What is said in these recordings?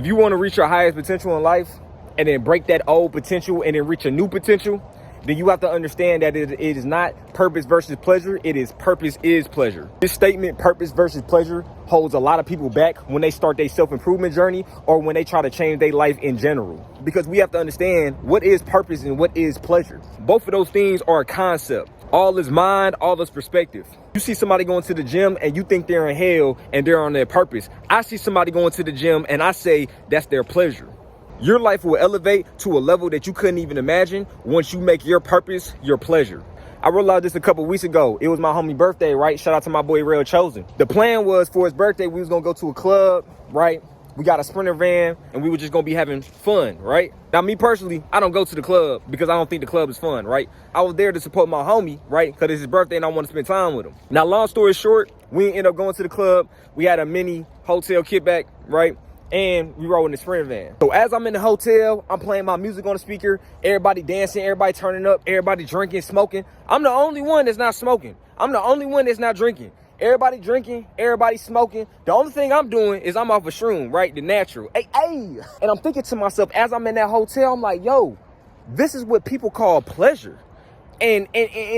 If you want to reach your highest potential in life and then break that old potential and then reach a new potential, then you have to understand that it is not purpose versus pleasure. It is purpose is pleasure. This statement, purpose versus pleasure, holds a lot of people back when they start their self-improvement journey or when they try to change their life in general. Because we have to understand what is purpose and what is pleasure. Both of those things are a concept. All is mind, all is perspective. You see somebody going to the gym and you think they're in hell and they're on their purpose. I see somebody going to the gym and I say that's their pleasure. Your life will elevate to a level that you couldn't even imagine once you make your purpose your pleasure. I realized this a couple weeks ago. It was my homie birthday, right? Shout out to my boy Real Chosen. The plan was for his birthday, we was gonna go to a club, right? We got a Sprinter van and we were just gonna be having fun, right? Now, me personally, I don't go to the club because I don't think the club is fun, right? I was there to support my homie, right? Because it's his birthday and I want to spend time with him. Now, long story short, we ended up going to the club. We had a mini hotel kickback, right? And we rode in the Sprinter van. So as I'm in the hotel, I'm playing my music on the speaker, everybody dancing, everybody turning up, everybody drinking, smoking. I'm the only one that's not smoking. I'm the only one that's not drinking. Everybody drinking, everybody smoking. The only thing I'm doing is I'm off a shroom, right? The natural. Hey. And I'm thinking to myself, as I'm in that hotel, I'm like, yo, this is what people call pleasure. And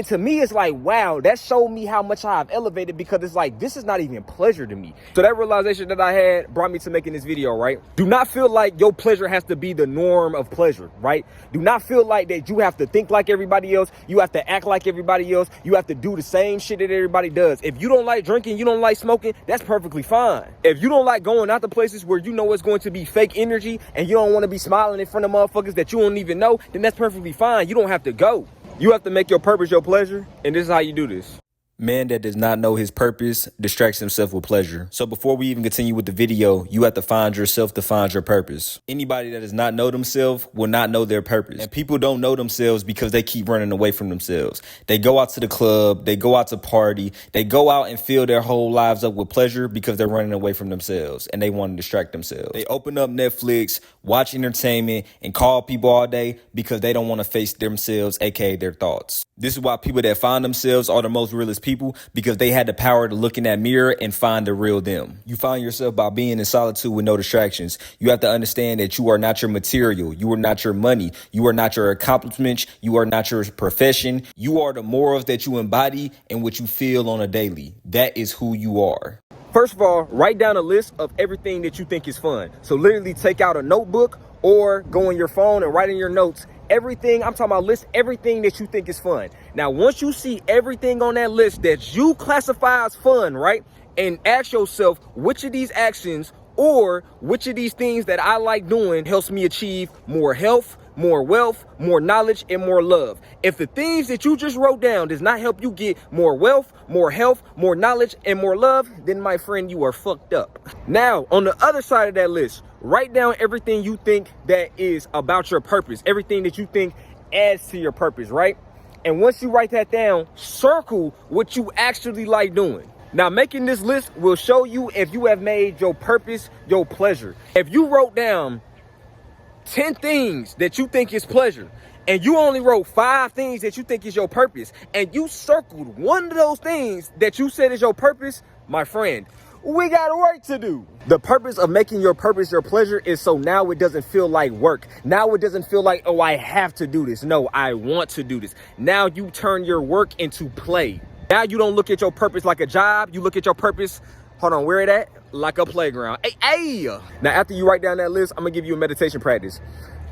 to me, it's like, wow, that showed me how much I've elevated, because it's like, this is not even pleasure to me. So that realization that I had brought me to making this video, right? Do not feel like your pleasure has to be the norm of pleasure, right? Do not feel like that you have to think like everybody else. You have to act like everybody else. You have to do the same shit that everybody does. If you don't like drinking, you don't like smoking, that's perfectly fine. If you don't like going out to places where you know it's going to be fake energy and you don't want to be smiling in front of motherfuckers that you don't even know, then that's perfectly fine. You don't have to go. You have to make your purpose your pleasure, and this is how you do this. Man that does not know his purpose distracts himself with pleasure. So before we even continue with the video, you have to find yourself to find your purpose. Anybody that does not know themselves will not know their purpose. And people don't know themselves because they keep running away from themselves. They go out to the club, they go out to party, they go out and fill their whole lives up with pleasure because they're running away from themselves and they want to distract themselves. They open up Netflix, watch entertainment, and call people all day because they don't want to face themselves, aka their thoughts. This is why people that find themselves are the most realest people, because they had the power to look in that mirror and find the real them. You find yourself by being in solitude with no distractions. You have to understand that you are not your material. You are not your money. You are not your accomplishments. You are not your profession. You are the morals that you embody and what you feel on a daily. That is who you are. First of all, write down a list of everything that you think is fun. So literally take out a notebook or go on your phone and write in your notes everything. I'm talking about list everything that you think is fun. Now, once you see everything on that list that you classify as fun, right? And ask yourself, which of these actions or which of these things that I like doing helps me achieve more health, more wealth, more knowledge, and more love. If the things that you just wrote down does not help you get more wealth, more health, more knowledge, and more love, then my friend, you are fucked up. Now, on the other side of that list, write down everything you think that is about your purpose, everything that you think adds to your purpose, right? And once you write that down, circle what you actually like doing. Now, making this list will show you if you have made your purpose your pleasure. If you wrote down 10 things that you think is pleasure, and you only wrote 5 things that you think is your purpose, and you circled one of those things that you said is your purpose, my friend, we got work to do. The purpose of making your purpose your pleasure is so now it doesn't feel like work. Now it doesn't feel like, oh, I have to do this. No, I want to do this. Now you turn your work into play. Now you don't look at your purpose like a job. You look at your purpose, hold on, where it at? Like a playground. Hey. Now, after you write down that list, I'm gonna give you a meditation practice.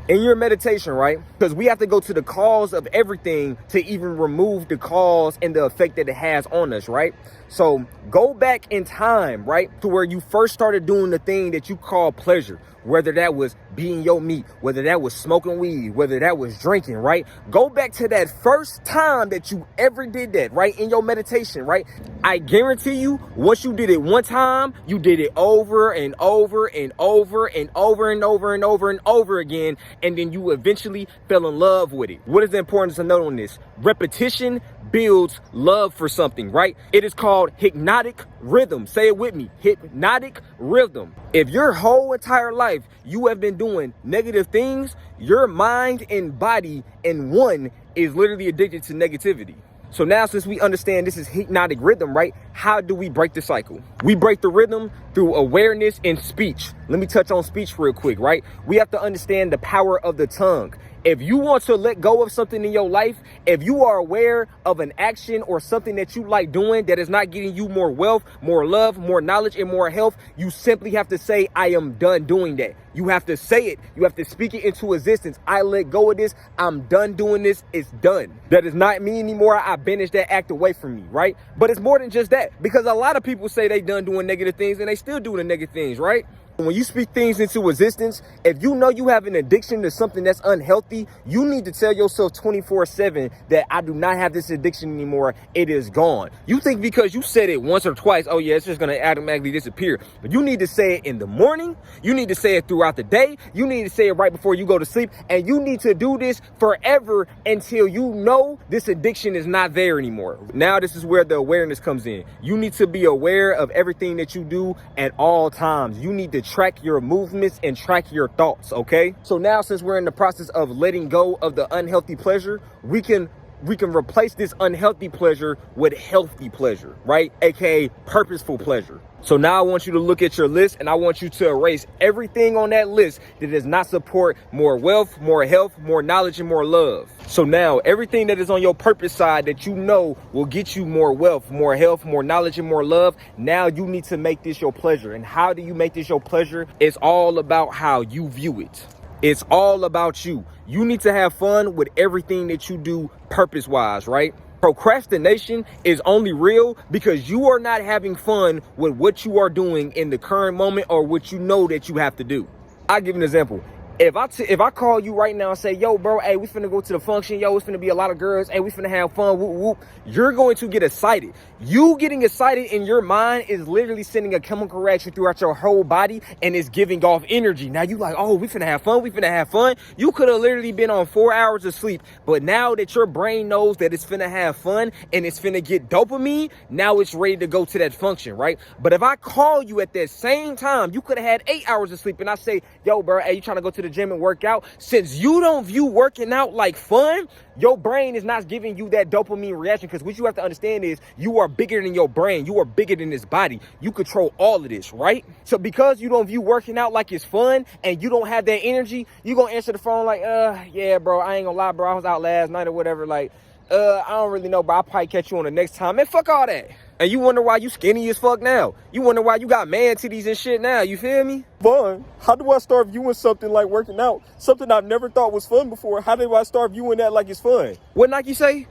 In your meditation, right? Because we have to go to the cause of everything to even remove the cause and the effect that it has on us, right? So go back in time, right? To where you first started doing the thing that you call pleasure, whether that was being your meat, whether that was smoking weed, whether that was drinking, right? Go back to that first time that you ever did that, right? In your meditation, right? I guarantee you, once you did it one time, you did it over and over and over and over and over and over and over again. And then you eventually fell in love with it. What is the importance to note on this? Repetition builds love for something, right? It is called hypnotic rhythm. Say it with me, hypnotic rhythm. If your whole entire life you have been doing negative things, your mind and body in one is literally addicted to negativity. So now, since we understand this is hypnotic rhythm, right? How do we break the cycle? We break the rhythm through awareness and speech. Let me touch on speech real quick, right? We have to understand the power of the tongue. If you want to let go of something in your life, if you are aware of an action or something that you like doing that is not getting you more wealth, more love, more knowledge, and more health, you simply have to say, I am done doing that. You have to say it. You have to speak it into existence. I let go of this. I'm done doing this. It's done. That is not me anymore. I banish that act away from me, right? But it's more than just that, because a lot of people say they done doing negative things and they still do the negative things, right? When you speak things into existence, if you know you have an addiction to something that's unhealthy, you need to tell yourself 24/7 that I do not have this addiction anymore. It is gone. You think because you said it once or twice, oh yeah, it's just going to automatically disappear. But you need to say it in the morning. You need to say it throughout the day. You need to say it right before you go to sleep. And you need to do this forever until you know this addiction is not there anymore. Now, this is where the awareness comes in. You need to be aware of everything that you do at all times. You need to track your movements and track your thoughts, okay? So now, since we're in the process of letting go of the unhealthy pleasure, we can replace this unhealthy pleasure with healthy pleasure, right? AKA purposeful pleasure. So now I want you to look at your list and I want you to erase everything on that list that does not support more wealth, more health, more knowledge, and more love. So now everything that is on your purpose side that you know will get you more wealth, more health, more knowledge, and more love, now you need to make this your pleasure. And how do you make this your pleasure? It's all about how you view it. It's all about you. You need to have fun with everything that you do purpose-wise, right? Procrastination is only real because you are not having fun with what you are doing in the current moment or what you know that you have to do. I'll give you an example. If I call you right now and say, yo, bro, hey, we finna go to the function. Yo, it's finna be a lot of girls. Hey, we finna have fun. Whoop, whoop. You're going to get excited. You getting excited in your mind is literally sending a chemical reaction throughout your whole body and it's giving off energy. Now you like, oh, we finna have fun. We finna have fun. You could have literally been on 4 hours of sleep. But now that your brain knows that it's finna have fun and it's finna get dopamine, now it's ready to go to that function, right? But if I call you at that same time, you could have had 8 hours of sleep and I say, yo, bro, hey, you trying to go to the gym and work out? Since you don't view working out like fun, your brain is not giving you that dopamine reaction, because what you have to understand is you are bigger than your brain. You are bigger than this body. You control all of this, right? So because you don't view working out like it's fun and you don't have that energy, you gonna answer the phone like, yeah, bro, I ain't gonna lie, bro, I was out last night or whatever. Like, I don't really know, but I'll probably catch you on the next time. Man, fuck all that. And you wonder why you skinny as fuck now. You wonder why you got man titties and shit now. You feel me? Fun? How do I start viewing something like working out? Something I've never thought was fun before. How do I start viewing that like it's fun? What Nike say?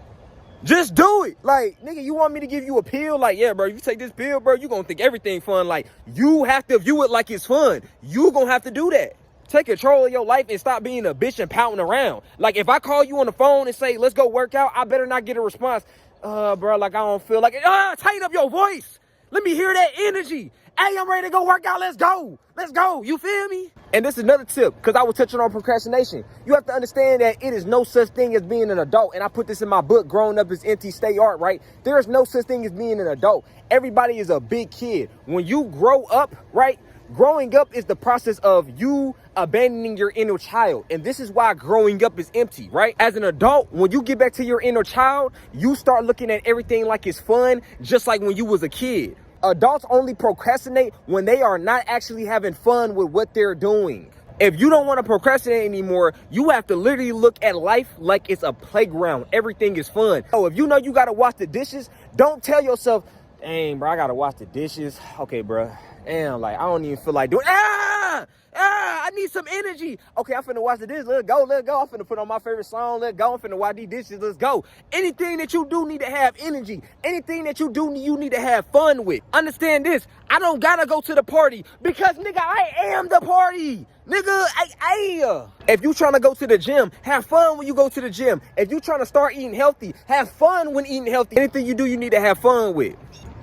Just do it. Like, nigga, you want me to give you a pill? Like, yeah, bro, if you take this pill, bro, you gonna think everything fun. Like, you have to view it like it's fun. You gonna have to do that. Take control of your life and stop being a bitch and pouting around. Like, if I call you on the phone and say, let's go work out, I better not get a response. Bro, like, I don't feel like it. Tighten up your voice. Let me hear that energy. Hey, I'm ready to go work out. Let's go. Let's go. You feel me? And this is another tip, because I was touching on procrastination. You have to understand that it is no such thing as being an adult. And I put this in my book, Growing Up is Empty, Stay Art, right? There is no such thing as being an adult. Everybody is a big kid. When you grow up, right? Growing up is the process of you abandoning your inner child. And this is why growing up is empty, right? As an adult, when you get back to your inner child, you start looking at everything like it's fun, just like when you was a kid. Adults only procrastinate when they are not actually having fun with what they're doing. If you don't want to procrastinate anymore, you have to literally look at life like it's a playground. Everything is fun. So if you know you got to wash the dishes, don't tell yourself, dang, bro, I got to wash the dishes. Okay, bro. Damn, like, I don't even feel like doing, I need some energy. Okay, I'm finna watch the dishes. Let's go. I'm finna put on my favorite song. Let's go. I'm finna watch these dishes. Let's go. Anything that you do need to have energy. Anything that you do, you need to have fun with. Understand this. I don't gotta go to the party because, nigga, I am the party. Nigga, if you trying to go to the gym, have fun when you go to the gym. If you trying to start eating healthy, have fun when eating healthy. Anything you do, you need to have fun with.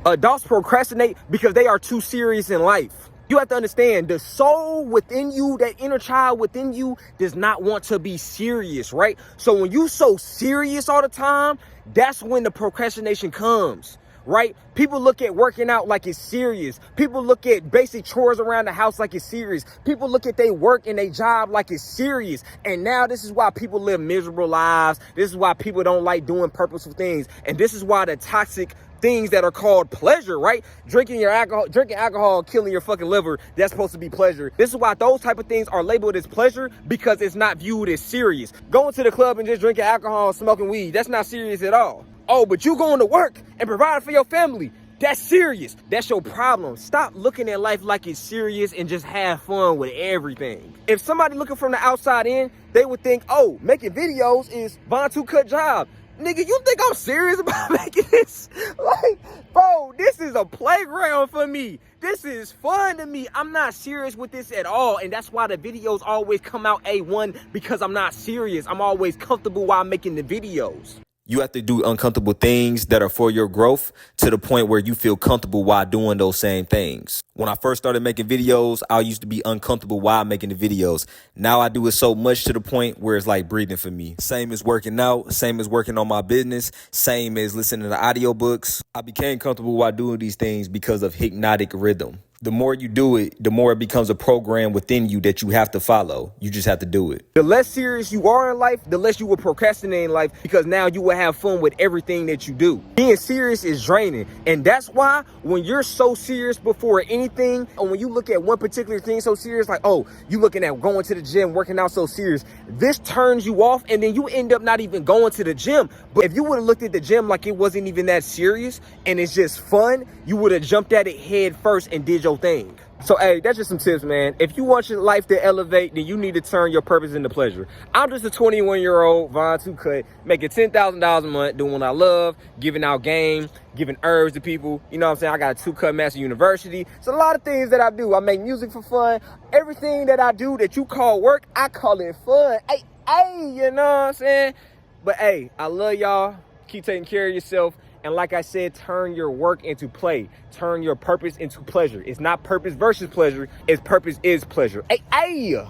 Adults procrastinate because they are too serious in life. You have to understand, the soul within you, that inner child within you, does not want to be serious, right? So when you so serious all the time, that's when the procrastination comes. right? People look at working out like it's serious. People look at basic chores around the house like it's serious. People look at their work and their job like it's serious. And now this is why people live miserable lives. This is why people don't like doing purposeful things. And this is why the toxic things that are called pleasure, right? Drinking alcohol, killing your fucking liver, that's supposed to be pleasure. This is why those type of things are labeled as pleasure, because it's not viewed as serious. Going to the club and just drinking alcohol, smoking weed, that's not serious at all. Oh, but you going to work and providing for your family, that's serious. That's your problem. Stop looking at life like it's serious and just have fun with everything. If somebody looking from the outside in, they would think, oh, making videos is Von 2Cut job. Nigga, you think I'm serious about making this? Like, bro, this is a playground for me. This is fun to me. I'm not serious with this at all. And that's why the videos always come out A1, because I'm not serious. I'm always comfortable while making the videos. You have to do uncomfortable things that are for your growth to the point where you feel comfortable while doing those same things. When I first started making videos, I used to be uncomfortable while making the videos. Now I do it so much to the point where it's like breathing for me. Same as working out, same as working on my business, same as listening to audiobooks. I became comfortable while doing these things because of hypnotic rhythm. The more you do it, the more it becomes a program within you that you have to follow. You just have to do it. The less serious you are in life, the less you will procrastinate in life, because now you will have fun with everything that you do. Being serious is draining. And that's why when you're so serious before anything, or when you look at one particular thing so serious, like, oh, you looking at going to the gym, working out so serious, this turns you off, and then you end up not even going to the gym. But if you would have looked at the gym like it wasn't even that serious and it's just fun, you would have jumped at it head first and did your thing. So, hey, that's just some tips, man. If you want your life to elevate, then you need to turn your purpose into pleasure. I'm just a 21-year-old Von 2Cut, making $10,000 a month, doing what I love, giving out game, giving herbs to people. You know what I'm saying? I got a 2Cut Master University. It's a lot of things that I do. I make music for fun. Everything that I do that you call work, I call it fun. Hey, you know what I'm saying? But, hey, I love y'all. Keep taking care of yourself. And like I said, turn your work into play. Turn your purpose into pleasure. It's not purpose versus pleasure. It's purpose is pleasure. Hey.